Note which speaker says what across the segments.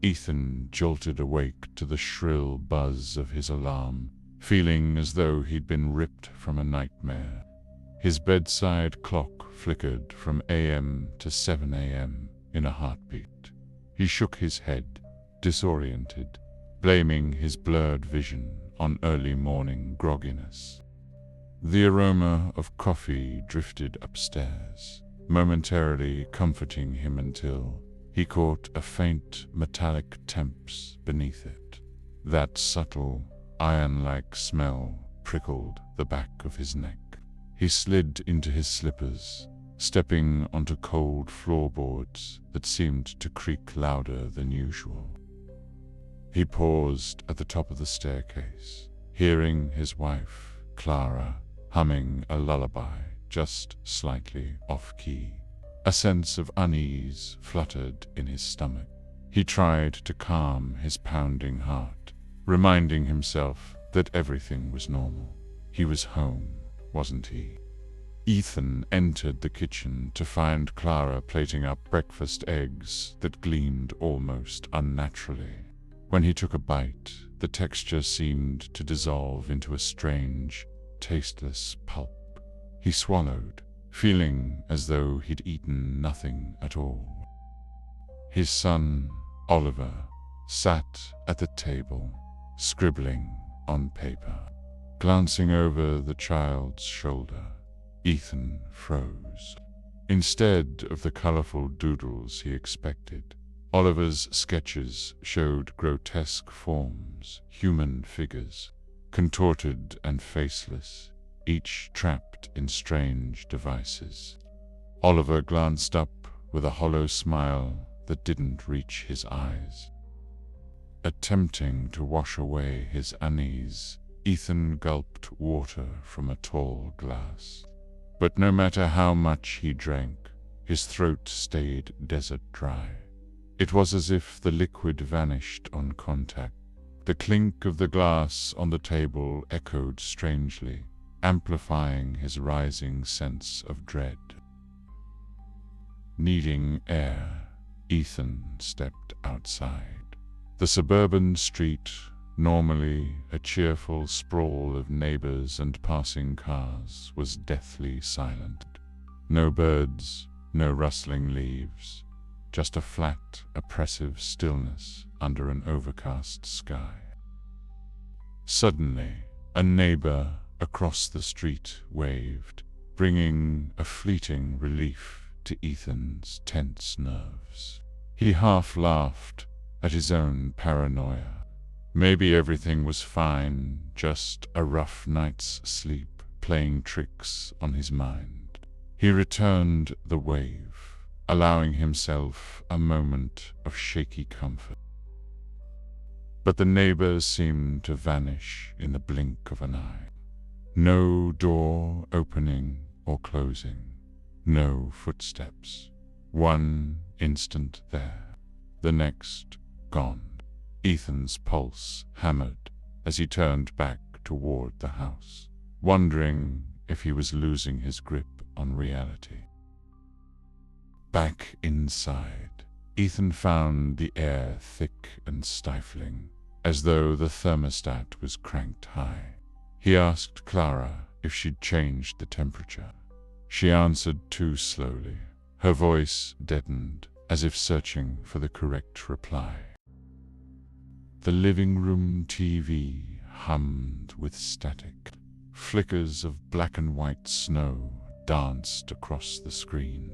Speaker 1: Ethan jolted awake to the shrill buzz of his alarm, feeling as though he'd been ripped from a nightmare. His bedside clock flickered from AM to 7 AM in a heartbeat. He shook his head, disoriented, blaming his blurred vision on early morning grogginess. The aroma of coffee drifted upstairs, momentarily comforting him until he caught a faint metallic temps beneath it. That subtle, iron-like smell prickled the back of his neck. He slid into his slippers, stepping onto cold floorboards that seemed to creak louder than usual. He paused at the top of the staircase, hearing his wife, Clara, humming a lullaby just slightly off-key. A sense of unease fluttered in his stomach. He tried to calm his pounding heart, reminding himself that everything was normal. He was home, wasn't he? Ethan entered the kitchen to find Clara plating up breakfast eggs that gleamed almost unnaturally. When he took a bite, the texture seemed to dissolve into a strange, tasteless pulp. He swallowed, feeling as though he'd eaten nothing at all. His son, Oliver, sat at the table, scribbling on paper. Glancing over the child's shoulder, Ethan froze. Instead of the colorful doodles he expected, Oliver's sketches showed grotesque forms, human figures, contorted and faceless, each trapped in strange devices. Oliver glanced up with a hollow smile that didn't reach his eyes. Attempting to wash away his unease, Ethan gulped water from a tall glass. But no matter how much he drank, his throat stayed desert dry. It was as if the liquid vanished on contact. The clink of the glass on the table echoed strangely, amplifying his rising sense of dread. Needing air, Ethan stepped outside. The suburban street, normally a cheerful sprawl of neighbors and passing cars, was deathly silent. No birds, no rustling leaves, just a flat, oppressive stillness under an overcast sky. Suddenly, a neighbor across the street waved, bringing a fleeting relief to Ethan's tense nerves. He half laughed at his own paranoia. Maybe everything was fine, just a rough night's sleep playing tricks on his mind. He returned the wave, allowing himself a moment of shaky comfort. But the neighbors seemed to vanish in the blink of an eye. No door opening or closing, no footsteps. One instant there, the next gone. Ethan's pulse hammered as he turned back toward the house, wondering if he was losing his grip on reality. Back inside, Ethan found the air thick and stifling, as though the thermostat was cranked high. He asked Clara if she'd changed the temperature. She answered too slowly, her voice deadened, as if searching for the correct reply. The living room TV hummed with static. Flickers of black and white snow danced across the screen.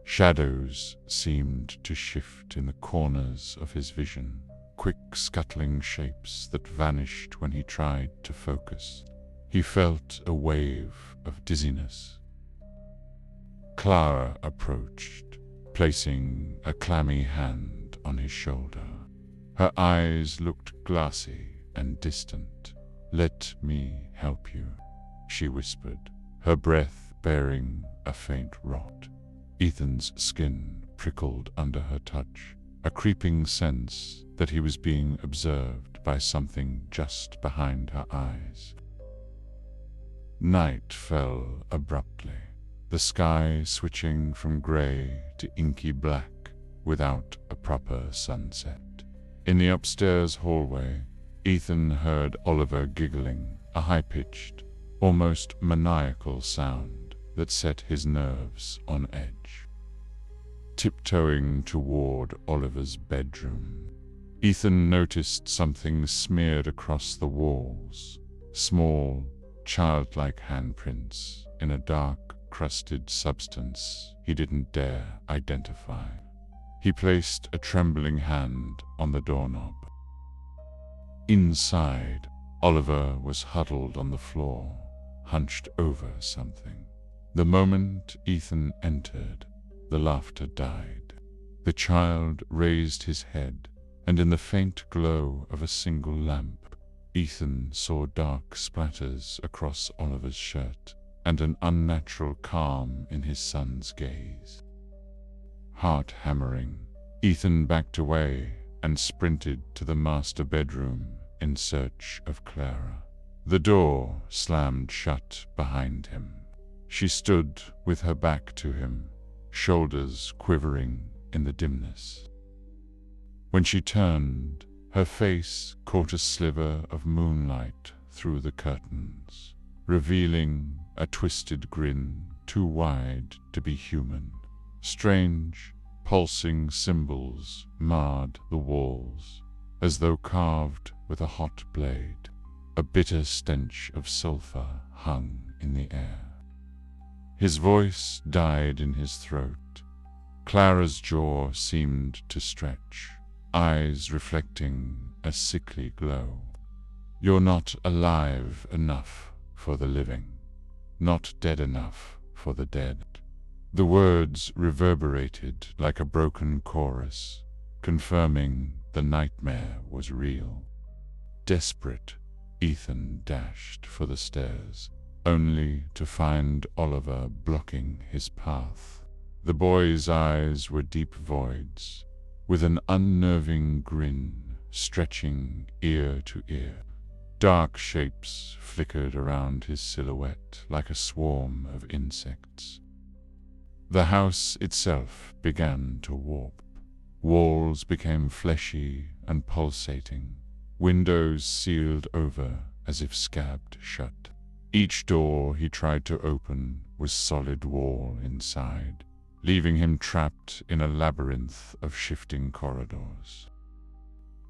Speaker 1: Shadows seemed to shift in the corners of his vision, quick scuttling shapes that vanished when he tried to focus. He felt a wave of dizziness. Clara approached, placing a clammy hand on his shoulder. Her eyes looked glassy and distant. "Let me help you," she whispered, her breath bearing a faint rot. Ethan's skin prickled under her touch, a creeping sense that he was being observed by something just behind her eyes. Night fell abruptly, the sky switching from gray to inky black without a proper sunset. In the upstairs hallway, Ethan heard Oliver giggling, a high-pitched, almost maniacal sound that set his nerves on edge. Tiptoeing toward Oliver's bedroom, Ethan noticed something smeared across the walls, small, childlike handprints in a dark, crusted substance he didn't dare identify. He placed a trembling hand on the doorknob. Inside, Oliver was huddled on the floor, hunched over something. The moment Ethan entered, the laughter died. The child raised his head, and in the faint glow of a single lamp, Ethan saw dark splatters across Oliver's shirt and an unnatural calm in his son's gaze. Heart hammering, Ethan backed away and sprinted to the master bedroom in search of Clara. The door slammed shut behind him. She stood with her back to him, shoulders quivering in the dimness. When she turned, her face caught a sliver of moonlight through the curtains, revealing a twisted grin too wide to be human. Strange, pulsing symbols marred the walls, as though carved with a hot blade. A bitter stench of sulfur hung in the air. His voice died in his throat. Clara's jaw seemed to stretch, eyes reflecting a sickly glow. "You're not alive enough for the living, not dead enough for the dead." The words reverberated like a broken chorus, confirming the nightmare was real. Desperate, Ethan dashed for the stairs, only to find Oliver blocking his path. The boy's eyes were deep voids, with an unnerving grin stretching ear to ear. Dark shapes flickered around his silhouette like a swarm of insects. The house itself began to warp. Walls became fleshy and pulsating, windows sealed over as if scabbed shut. Each door he tried to open was solid wall inside, leaving him trapped in a labyrinth of shifting corridors.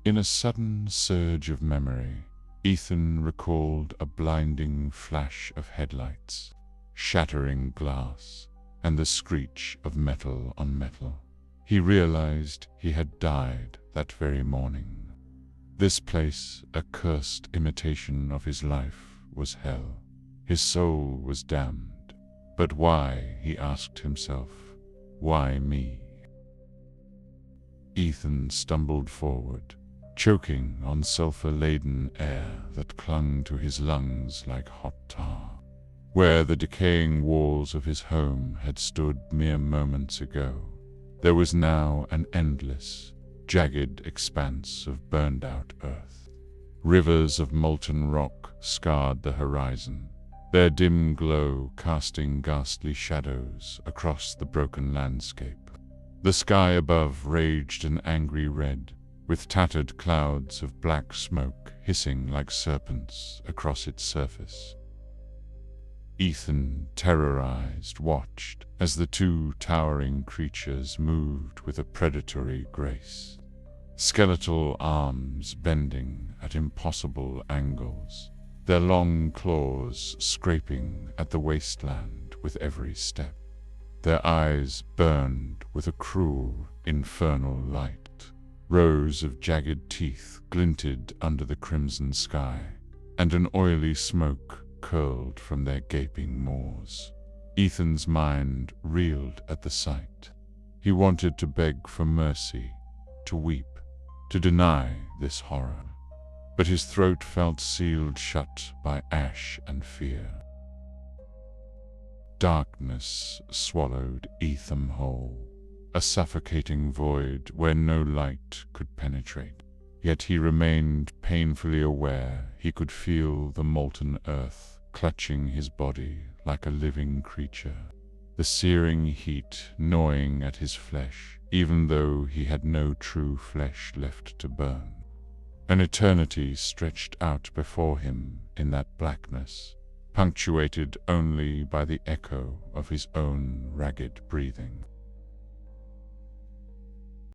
Speaker 1: In a sudden surge of memory, Ethan recalled a blinding flash of headlights, shattering glass, and the screech of metal on metal. He realized he had died that very morning. This place, a cursed imitation of his life, was hell. His soul was damned. But why, he asked himself, why me? Ethan stumbled forward, choking on sulfur-laden air that clung to his lungs like hot tar. Where the decaying walls of his home had stood mere moments ago, there was now an endless, jagged expanse of burned-out earth. Rivers of molten rock scarred the horizon, their dim glow casting ghastly shadows across the broken landscape. The sky above raged an angry red, with tattered clouds of black smoke hissing like serpents across its surface. Ethan, terrorized, watched as the two towering creatures moved with a predatory grace. Skeletal arms bending at impossible angles, their long claws scraping at the wasteland with every step. Their eyes burned with a cruel, infernal light. Rows of jagged teeth glinted under the crimson sky, and an oily smoke curled from their gaping maws. Ethan's mind reeled at the sight. He wanted to beg for mercy, to weep, to deny this horror. But his throat felt sealed shut by ash and fear. Darkness swallowed Ethan whole, a suffocating void where no light could penetrate. Yet he remained painfully aware he could feel the molten earth clutching his body like a living creature. the searing heat gnawing at his flesh, even though he had no true flesh left to burn. An eternity stretched out before him in that blackness, punctuated only by the echo of his own ragged breathing.